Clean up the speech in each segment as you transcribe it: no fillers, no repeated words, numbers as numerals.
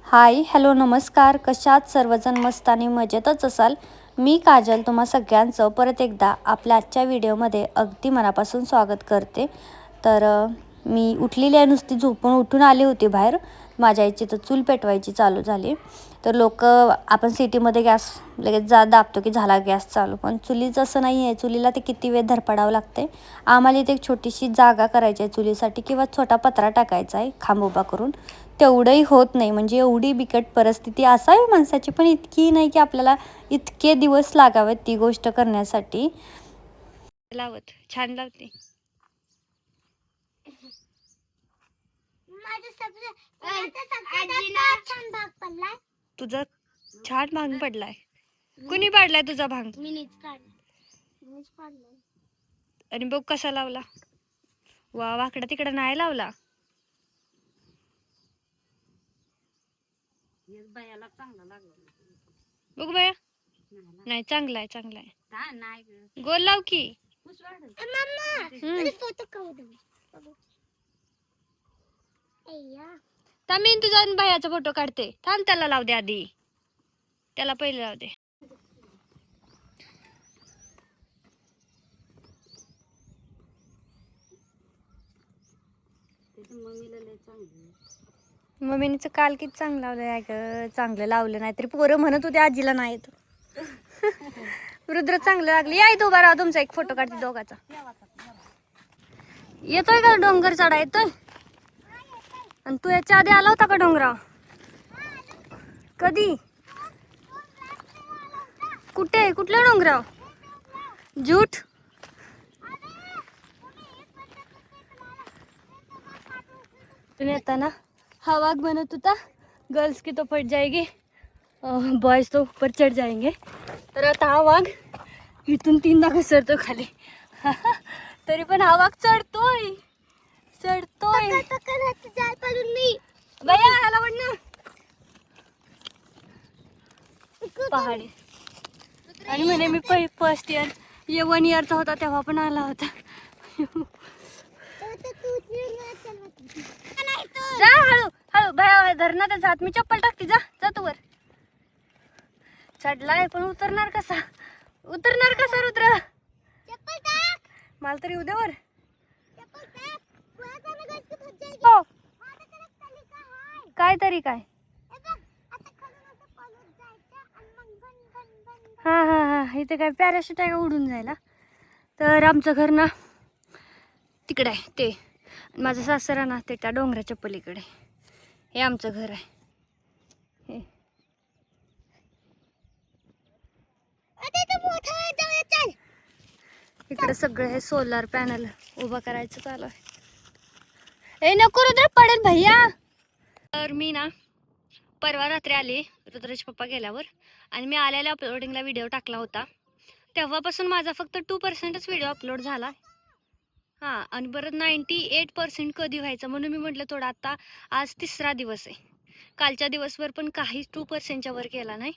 Hi hello नमस्कार. कशात सर्वजण मस्त आणि मजेतच असाल. मी काजल तुम्हा सगळ्यांचं परत एकदा आपल्या आजच्या व्हिडिओमध्ये अगदी मनापासून स्वागत करते. तर मी उठलेली आहे, नुसती झोपून उठून आली होती बाहेर. माझ्या आईची तर चूल पेटवायची चालू झाली. तर लोक आपण सिटीमध्ये गॅस लगेच दाबतो की झाला गॅस चालू, पण चुलीचं असं नाही आहे. चुलीला ते किती वेळ धडपडावं लागते. आम्हाला इथे एक छोटीशी जागा करायची आहे चुलीसाठी, किंवा छोटा पत्रा टाकायचा आहे खांब उभा करून. तेवढंही होत नाही, म्हणजे एवढी बिकट परिस्थिती असावी माणसाची, पण इतकी नाही की आपल्याला इतके दिवस लागावेत ती गोष्ट करण्यासाठी. लावत छान लावते. तुझा छान भांग पडलाय. कुणी पाडलाय तुझा भांग? आणि बघ कसा लावला. वा, वाकडा तिकडे नाही लावला. बघ बया, नाही चांगला आहे, चांगला आहे. गोल लाव की. मी तुझा बायाचा फोटो काढते. थांब, त्याला लाव दे आधी. त्याला पहिले लाव दे. मम्मीचं काल किती चांगलं लावलंय ग. चांगलं लावलं नाही तरी पोरं म्हणत होते आजीला नाही येत. रुद्र चांगलं लागलं. या इथं उभा राहा, तुमचा एक फोटो काढते दोघाचा. येतोय का डोंगर चढा? येतोय. आणि तू याच्या आधी आला होता का डोंगराव? कधी? कुठे? कुठल्या डोंगराव? झूट. येताना हा वाघ म्हणत होता गर्ल्स की तो फट जाएगी, बॉयज तो ऊपर चढ़ जाएंगे. तर आता हा वाघ इथून 3दा घसरतो खाली. तरी पण हा वाघ चढतोय. भैया ह्याला वड ना. पहाडी. आणि म्हणे मी फर्स्ट इयर 1 इयरचा होता तेव्हा पण आला होता. जा हळू हळू. भया धरणा त्याचा हात. मी चप्पल टाकते. जा जा तू वर. चढलाय पण उतरणार कसा? उतरणार कसा रुद्र? मला तरी उद्या वर. हो. काय तरी काय? हा हा हा. इथे काय पॅराशूट आहे का उडून जायला? तर आमचं घर ना तिकडे आहे ते. माझं सासरा ना ते त्या डोंगराच्या पलीकडे. हे आमचं घर आहे. हे इकडे सगळं हे सोलार पॅनल उभा करायचं चालू आहे. ए नको रुद्र, पडेल भैया. तर मी ना परवा रात्री आले रुद्राचे पप्पा गेल्यावर, आणि मी आलेल्या अपलोडिंगला व्हिडिओ टाकला होता. तेव्हापासून माझा फक्त 2%च व्हिडिओ अपलोड झाला. हां, आणि परत 98% कधी व्हायचं, म्हणून मी म्हटलं थोडा आता. आज 3रा दिवस आहे. कालच्या दिवसभर पण काहीच 2%च्या वर केला नाही.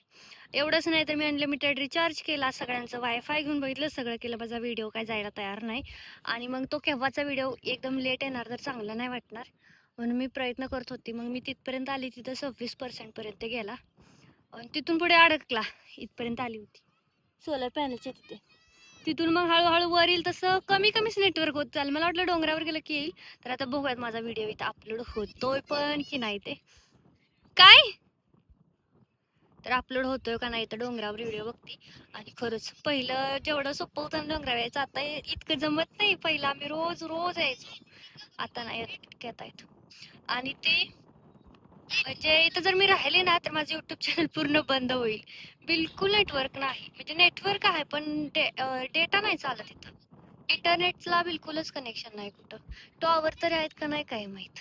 एवढंच नाही तर मी अनलिमिटेड रिचार्ज केला, सगळ्यांचं वायफाय घेऊन बघितलं, सगळं केलं. माझा व्हिडिओ काय जायला तयार नाही. आणि मग तो केव्हाचा व्हिडिओ एकदम लेट येणार तर चांगलं नाही वाटणार, म्हणून मी प्रयत्न करत होती. मग मी तिथपर्यंत आली, तिथं 26% गेला, आणि तिथून पुढे अडकला. इथपर्यंत आली होती सोलर पॅनलच्या तिथे. तिथून मग हळूहळू वर येईल तसं कमी कमीच नेटवर्क होत चालेल. मला वाटलं डोंगरावर गेलं की येईल. तर आता बघूयात माझा व्हिडिओ इथं अपलोड होतोय पण की नाही ते. काय तर अपलोड होतोय का नाही तर डोंगरावर व्हिडिओ बघते. आणि खरंच पहिलं जेवढं सोपं होतं ना डोंगरावर यायचं, आता इतकं जमत नाही. पहिलं आम्ही रोज रोज यायचो, आता नाही येत आहेत. आणि ते म्हणजे इथं जर मी राहिले ना तर माझं युट्यूब चॅनल पूर्ण बंद होईल. बिलकुल नेटवर्क नाही. म्हणजे नेटवर्क आहे पण डेटा नाही चालत इथं. इंटरनेटला बिलकुलच कनेक्शन नाही कुठं. टॉवर तर आहेत का नाही काय माहीत.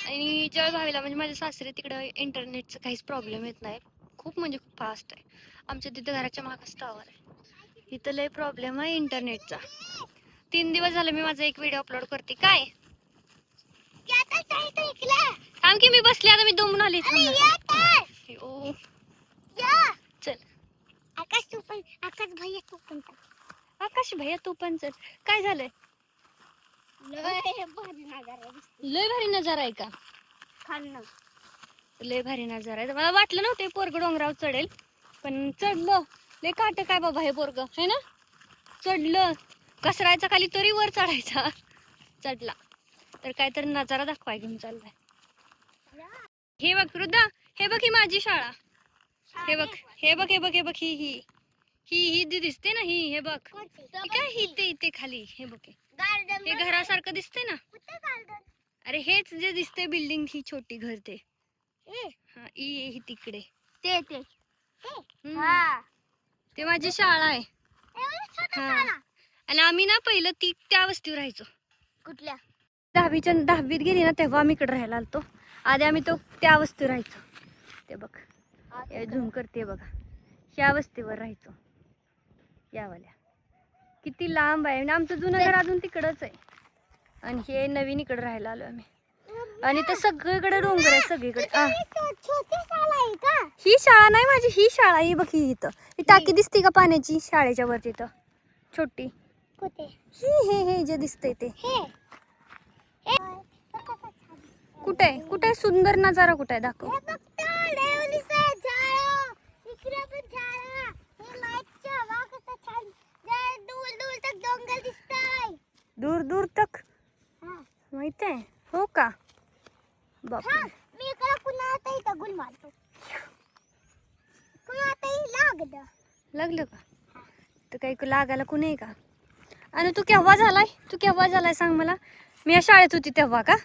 आणि जळगावीला म्हणजे माझ्या सासरे तिकडं इंटरनेटचं काहीच प्रॉब्लेम येत नाही. खूप म्हणजे खूप फास्ट आहे. आमच्या तिथं घराच्या मागच टॉवर आहे. इथं लय प्रॉब्लेम आहे इंटरनेटचा. 3 दिवस झाले मी माझा एक व्हिडिओ अपलोड करते. काय थांब की मी बसले, आता मी दमून आले. चल आकाश तू पण. आकाश भैया तू पण चल. काय झालंय? लय भारी नजारा आहे का? खाल्लं लय भारी नजारा आहे. मला वाटलं नव्हतं हे पोरग डोंगरावर चढेल, पण चढलं. लय काट काय बाबा हे पोरग है ना. चढलं, घसरायचा खाली तरी वर चढायचा. चढला तर काहीतरी नजारा दाखवाय घेऊन चाललाय. हे बघ रुद्रा, हे बघ ही माझी शाळा. हे बघ हे बघ हे बघ हे बघ ही ही ही ही जी दिसते ना, ही हे बघ ही काय ही ते इथे खाली हे बघ, हे घरासारखं दिसते ना. अरे हेच जे दिसते बिल्डिंग ही छोटी घर ते हा ही तिकडे ते ते ते माझी शाळा आहे. आणि आम्ही ना पहिलं त्या वस्तीवर राहायचो. कुठल्या 10वीत गेली ना तेव्हा आम्ही इकडे राहायला आलतो. आधी आम्ही त्या वस्तीवर राहायचो. ते बघ झूम करते बघा, ह्या वस्तीवर राहायचो. यावाल्या किती लांब आहे. आणि आमचं जुनं घर अजून तिकडच आहे आणि हे नवीन इकडे राहायला आलो आम्ही. आणि ते सगळीकडे डोंगर आहे सगळीकडे. ही शाळा नाही माझी, ही शाळा ही बघ ही इथं ही टाकी दिसते का पाण्याची शाळेच्या वर तिथं छोटी. ही हे जे दिसतंय ते कुठे कुठे सुंदर नजारा कुठे आहे दाखव. दूर दूर तक माहित आहे हो का. बापरे मी इकडे पुन्हा आता इथं गुल मारतो. लागलं का तर काही लागायला कुणी आहे का. आणि तू केव्हा झालाय सांग मला. मी या शाळेत होती तेव्हा का.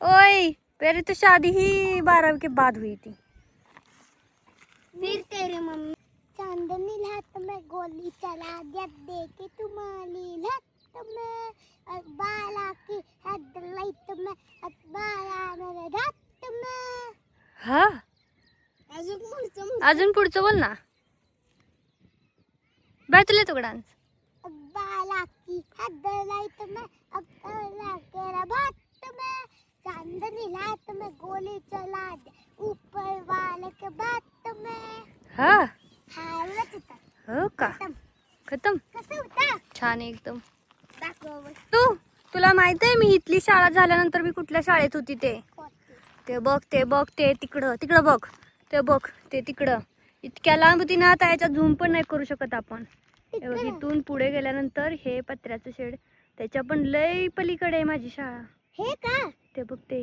ओय पहले तो शादी ही 12वीं के बाद हुई थी. फिर तेरी मम्मी चांदनी रात में गोली चला दिया देखे तुम्हारी रात में बाला की हेडलाइट में बाला मेरे रात में. हा अजून पुढचं बोल ना. बाय तुला तो डान्स. बाला की हेडलाइट में बाला तेरा बात में चांदनी रात में गोली चला दे ऊपर वाले के बात में. हा हो का. खतम छान एकदम. तुला माहित आहे मी इथली शाळा झाल्यानंतर मी कुठल्या शाळेत होती ते बघ तिकडं बघ ते बघ ते तिकडं इतक्या लांब होती ना. आता याच्यात झूम पण नाही करू शकत आपण. इथून पुढे गेल्यानंतर हे पत्र्याचं शेड त्याच्या पण लय पलीकडे आहे माझी शाळा. हे का ते बघ ते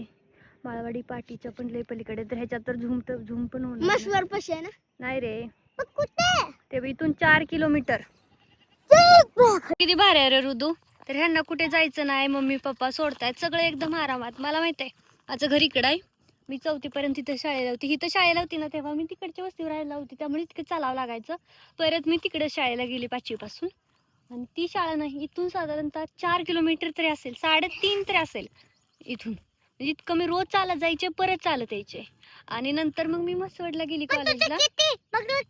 माळवाडी पाटीच्या पण लय पलीकडे. तर ह्याच्यात तर झूम पण होणार मसवर पशी आहे ना. नाही रे कुठे ते इथून 4 किलोमीटर. किती भारी आहे रे रुदू. तर ह्यांना कुठे जायचं नाही, मम्मी पप्पा सोडतायत सगळे एकदम आरामात. मला माहित आहे माझं घर इकडं आहे. मी 4थी पर्यंत तिथं शाळेला होती. इथं शाळेला होती ना तेव्हा मी तिकडच्या वस्तीवर राहायला होती, त्यामुळे तिकडे चालावं लागायचं. परत मी तिकडे शाळेला गेली 5वी पासून. आणि ती शाळा नाही इथून साधारणतः 4 किलोमीटर तरी असेल, 3.5 तरी असेल इथून. इतकं मी रोज चालत जायचे परत चालत यायचे. आणि नंतर मग मी मसवडला गेली कॉलेजला.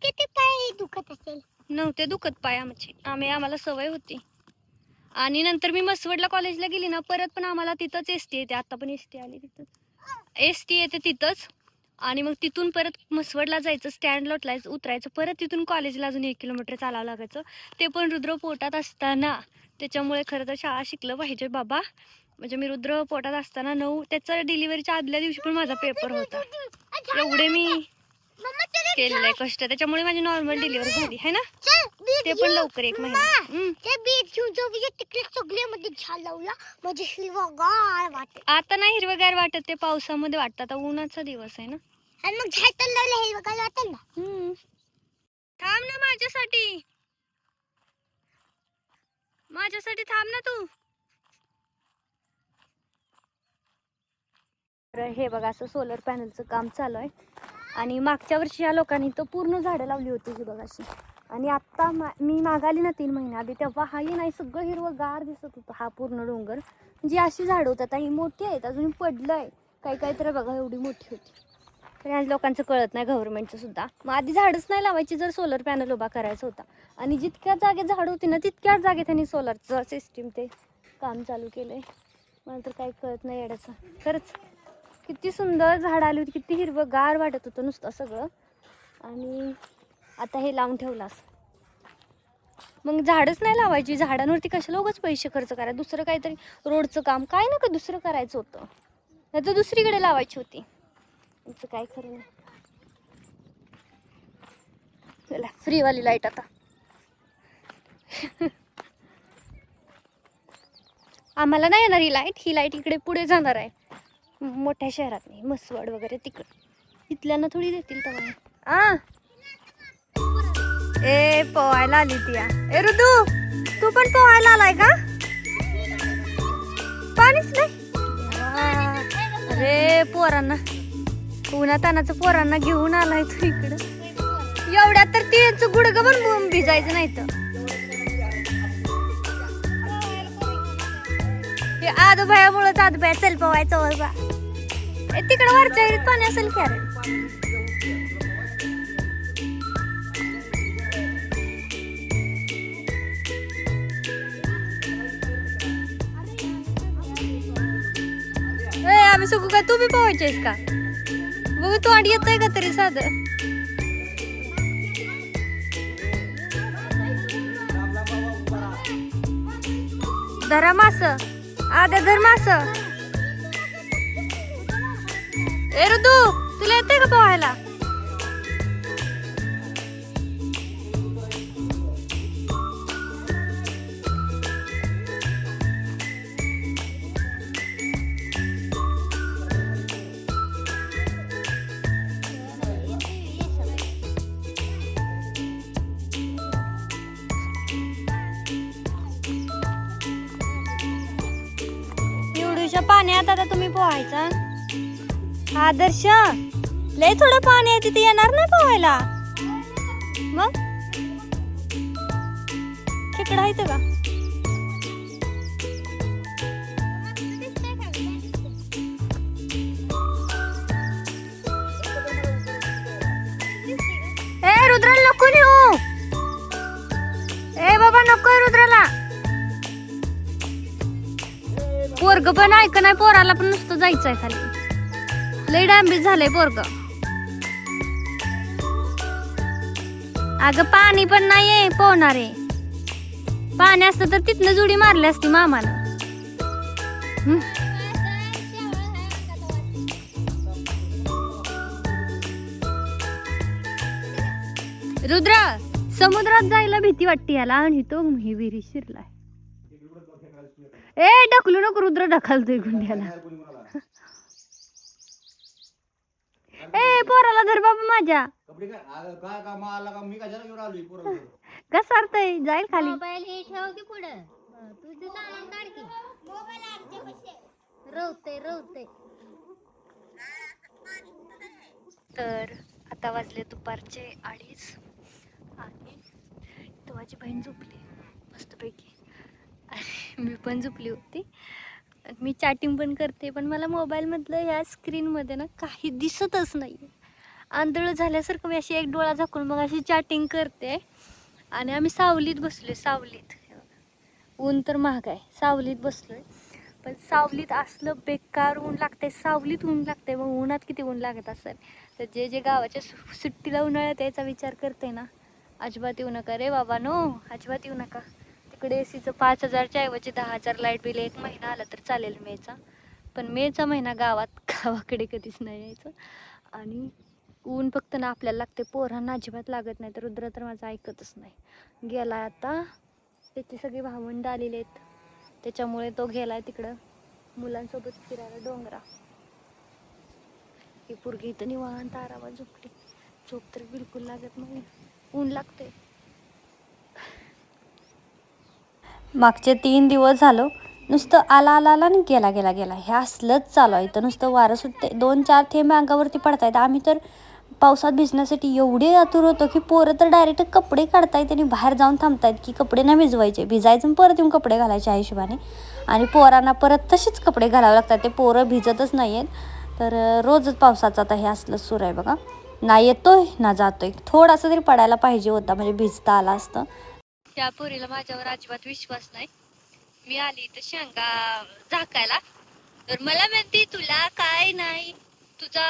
किती पाय दुखत असेल. नव्हते दुखत पाय आम्हाला सवय होती. आणि नंतर मी मसवडला कॉलेजला गेली ना परत पण आम्हाला तिथंच एसटी येते. आता पण एसटी आली तिथं एसटी येते तिथंच. आणि मग तिथून परत मसवडला जायचं, स्टँडला उतरायचं, परत तिथून कॉलेजला अजून 1 किलोमीटर चालावं लागायचं. ते पण रुद्र पोटात असताना. त्याच्यामुळे खरं तर शाळा शिकलं पाहिजे बाबा. म्हणजे मी रुद्र पोटात असताना त्याचा डिलिव्हरीच्या आदल्या दिवशी पण माझा पेपर होता. एवढे मी केलेलं आहे कष्ट, त्याच्यामुळे माझी नॉर्मल डिलिव्हरी झाली है ना. ते पण लवकर 1 महिना. आता नाही हिरवगार वाटत, ते पावसामध्ये वाटत. आता उन्हाचा दिवस आहे ना. थांब ना माझ्यासाठी थांब ना तू. हे बघा असं सोलर पॅनलचं काम चालू आहे. आणि मागच्या वर्षी या लोकांनी तर पूर्ण झाडं लावली होती ही बघा अशी. आणि आत्ता मी मागाली ना 3 महिना आधी तेव्हा हाही नाही सगळं हिरवंगार दिसत होतं. हा पूर्ण डोंगर जी अशी झाडं होतात ही मोठी आहेत, अजून पडलंय काही तर बघा एवढी मोठी होती. तर या लोकांचं कळत नाही गव्हर्नमेंटचं सुद्धा. मग आधी झाडच नाही लावायची जर सोलर पॅनल उभा करायचा होता. आणि जितक्या जागेत झाड होती ना तितक्याच जागेत त्यांनी सोलरचं सिस्टीम ते काम चालू केलंय. मला तर काही कळत नाही येण्याचं. खरंच किती सुंदर झाड आली होती, किती हिरवंगार वाटत होतं नुसतं सगळं. आणि आता हे लावून ठेवलास. मग झाडच नाही लावायची. झाडांवरती कशाला उगाच पैसे खर्च करायचे. दुसरं काहीतरी रोडचं काम काय नका दुसरं करायचं होतं. तर दुसरीकडे लावायची होती. तुमचं काय खरं नाही. चला फ्रीवाली लाईट आता. आम्हाला नाही येणार ही लाईट. ही लाईट इकडे पुढे जाणार आहे मोठ्या शहरात नाही, म्हसवड वगैरे तिकडं. इथल्यांना थोडी देतील तेव्हा. ए पोहायला आली ती. ए ऋतू, तू पण पोहायला आलाय का? पाणीच नाही. अरे पोरांना, उन्हातानाचं पोरांना घेऊन आलाय तू इकडं. एवढ्यात तर तिचं गुडघं पण भिजायचं नाही तर. आजोबायामुळेच आजोबाया चल पोवायचं वळवा. तिकडं वरच्या विहिरीत पाणी असेल की. अरे आम्ही सगळं काय, तू बी पोहायचेस का? बघू तोंड येतंय का तरी साधं. धरा मास, आद्या धर मास. ए ऋतू, तुला येतंय का पोहायला? पाण्यात आता तुम्ही पोहायचा? आदर्श, लय थोडं पाणी आहे तिथे, येणार नाही पोहायला. मग खेकडा आहे का? ए रुद्राला नको नेऊ. ए बाबा नको रुद्राला. पोरग पण ऐक नाही, पोराला पण नुसतं जायचंय खाली. लय डांबीत झालंय पोरग. अगं पाणी पण नाहीये पोहणारे. पाणी असतं तर तिथनं जुडी मारली असती मामाला. रुद्रा, समुद्रात जायला भीती वाटते याला आणि तो विहिरी शिरलाय. ए ढकलू नको रुद्र, ढकलतोय गुंड्याला. ए पोराला धर बाबा माझ्या. घसरतय, जाईल खाली. मोबाईल हे ठेव की पुढं. तुझं सामान काढ की. रवते. तर आता वाजले दुपारचे 2:30 आणि तो माझी बहीण झोपली मस्तपैकी. मी पण झोपली होती. मी चॅटिंग पण करते, पण मला मोबाईलमधलं ह्या स्क्रीनमध्ये ना काही दिसतच नाही. आंधळ झाल्यासारखं मी अशी एक डोळा झाकून मग अशी चॅटिंग करते. आणि आम्ही सावलीत बसलोय. सावलीत ऊन तर महाग आहे. सावलीत बसलोय, पण सावलीत असलं बेकार ऊन लागतंय. सावलीत ऊन लागतंय, मग उन्हात किती ऊन लागत असेल. तर जे गावाच्या सुट्टीला उन्हाळ्यात यायचा विचार करते ना, अजिबात येऊ नका रे बाबा, नो अजिबात येऊ नका. तिकडे एसीचं 5,000च्या ऐवजी 10,000 लाईट बिल एक महिना आला तर चालेल मेचा. पण मेचा महिना गावाकडे कधीच नाही यायचं. आणि ऊन फक्त ना आपल्याला लागते, पोरांना अजिबात लागत नाही. तर रुद्र तर माझं ऐकतच नाही. गेलाय आता, त्याची सगळी भावंड आलेली आहेत, त्याच्यामुळे तो गेलाय तिकडं मुलांसोबत फिरायला डोंगरा. ही पोरगी इथं निवांत आरामात झोपली. झोप तर बिलकुल लागत नाही, ऊन लागते. मागचे 3 दिवस झालं नुसतं आला आणि गेला. हे असलंच चालू आहे. इथं नुसतं वारं सुटते, 2-4 थेंब अंगावरती पडतायत. आम्ही तर पावसात भिजण्यासाठी एवढे आतुर होतो की पोरं तर डायरेक्ट कपडे काढतायत आणि बाहेर जाऊन थांबतायत की कपडे नाही भिजवायचे. भिजायचं परत येऊन कपडे घालायचे आहे हिशोबाने. आणि पोरांना परत तसेच कपडे घालावे लागतात. ते पोरं भिजतच नाही आहेत. तर रोजच पावसाचं आता हे असलं सुरू आहे बघा. ना येतोय ना जातोय. थोडासा तरी पडायला पाहिजे होता, म्हणजे भिजता आला असतं. त्या पोरीला माझ्यावर अजिबात विश्वास नाही. मी आली तर शेंगा झाकायला, तर मला म्हणते तुला काय नाही, तुझा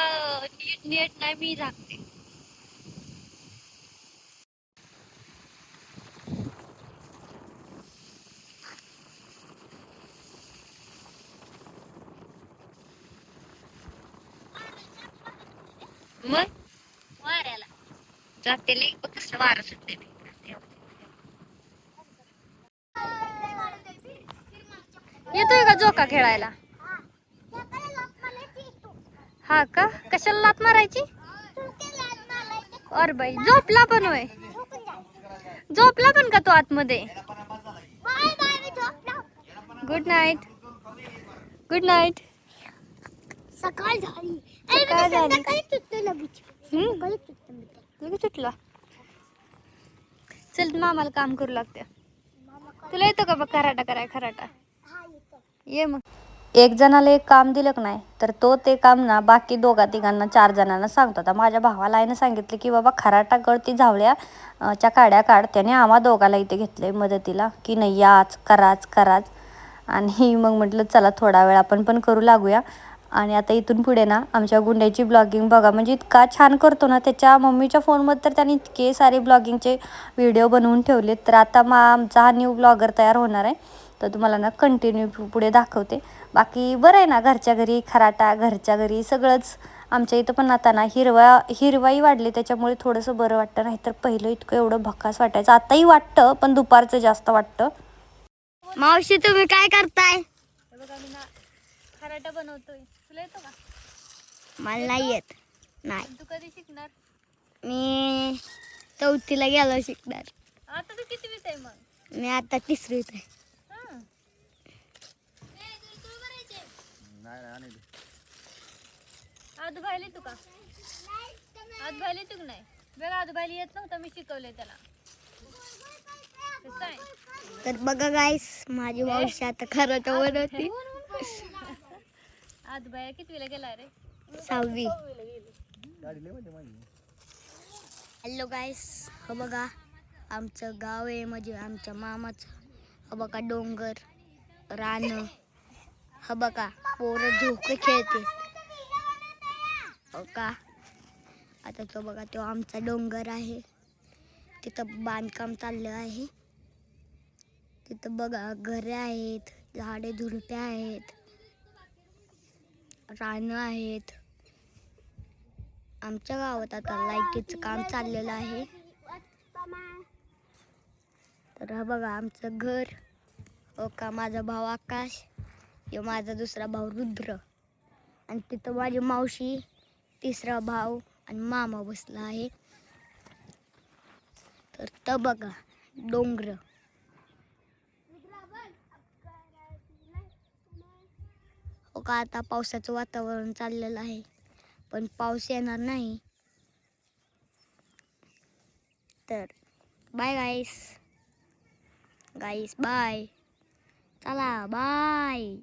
नीट नाही, मी झाकते. मग वाऱ्याला. जाते लई बघ कसं वारं सुटते येतोय का जोका खेळायला हा का कशाला लात मारायची और बाई झोपला पण होय झोपला पण का तो आतमध्ये गुड नाईट गुड नाईट सकाळ झाली. सकाळ झाली. संध्याकाळी सुटतो लगेच. संध्याकाळी सुटतो मी. लगेच सुटला चल मामाला काम करू लागते तुला येतो का बघ खराटा कराय खराटा ये मग एक जणाला एक काम दिलं का नाही तर तो ते काम ना बाकी दोघा तिघांना 4 जणांना सांगतो. आता माझ्या भावाला आईनं सांगितलं की बाबा खराटा गळती झावळ्या च्या काड्या काढ. त्याने आम्हा दोघाला इथे घेतलंय मदतीला की नाही याच कराच आणि मग म्हटलं चला थोडा वेळ आपण पण करू लागूया. आणि आता इथून पुढे ना आमच्या गुंड्याची ब्लॉगिंग बघा म्हणजे इतका छान करतो ना त्याच्या मम्मीच्या फोनमध्ये तर त्याने इतके सारे ब्लॉगिंगचे व्हिडिओ बनवून ठेवलेत. तर आता आमचा हा न्यू ब्लॉगर तयार होणार आहे तर तुम्हाला ना कंटिन्यू पुढे दाखवते. बाकी बरं आहे ना घरच्या घरी खराटा घरच्या घरी सगळंच. आमच्या इथं पण आता ना हिरवाई वाढली त्याच्यामुळे थोडंसं बरं वाटतं नाही तर पहिलं इतकं एवढं भकास वाटायचं आताही वाटतं पण दुपारचं जास्त वाटतं. मावशी तुम्ही काय करताय? बघा मी ना खराटा बनवतोय तुला येतो का मला नाही येत. नाही. तू कधी शिकणार मी 4थीला गेलो शिकणार. आता तू कितवीत आहे मग मी आता 3रीत आहे. आदू भाईला तू का आदू भाईला तू नाही बघा आदू भाईला येत नव्हतं मी शिकवलंय त्याला कसं आहे तर बघा गाईस माझी मावशी आता खरं बनवते. आदू भाई कितवीला गेला रे 6वी. हॅलो गाईस हो बघा आमचं गाव आहे म्हणजे आमच्या मामाचं. हो बघा डोंगर रान हो बघा पोरं झोके खेळते हो का. आता तो बघा तो आमचा डोंगर आहे तिथं बांधकाम चाललं आहे. तिथं बघा घरे आहेत झाडे झुडपे आहेत रानं आहेत. आमच्या गावात आता लाईटीचं काम चाललेलं आहे. तर हा बघा आमचं घर हो का माझा भाऊ आकाश हे माझा दुसरा भाऊ रुद्र आणि तिथं माझी मावशी 3रा भाऊ आणि मामा बसला आहे. तर बघा डोंगर हो का. आता पावसाचं वातावरण चाललेलं आहे पण पाऊस येणार नाही. तर बाय गाईस बाय चला बाय.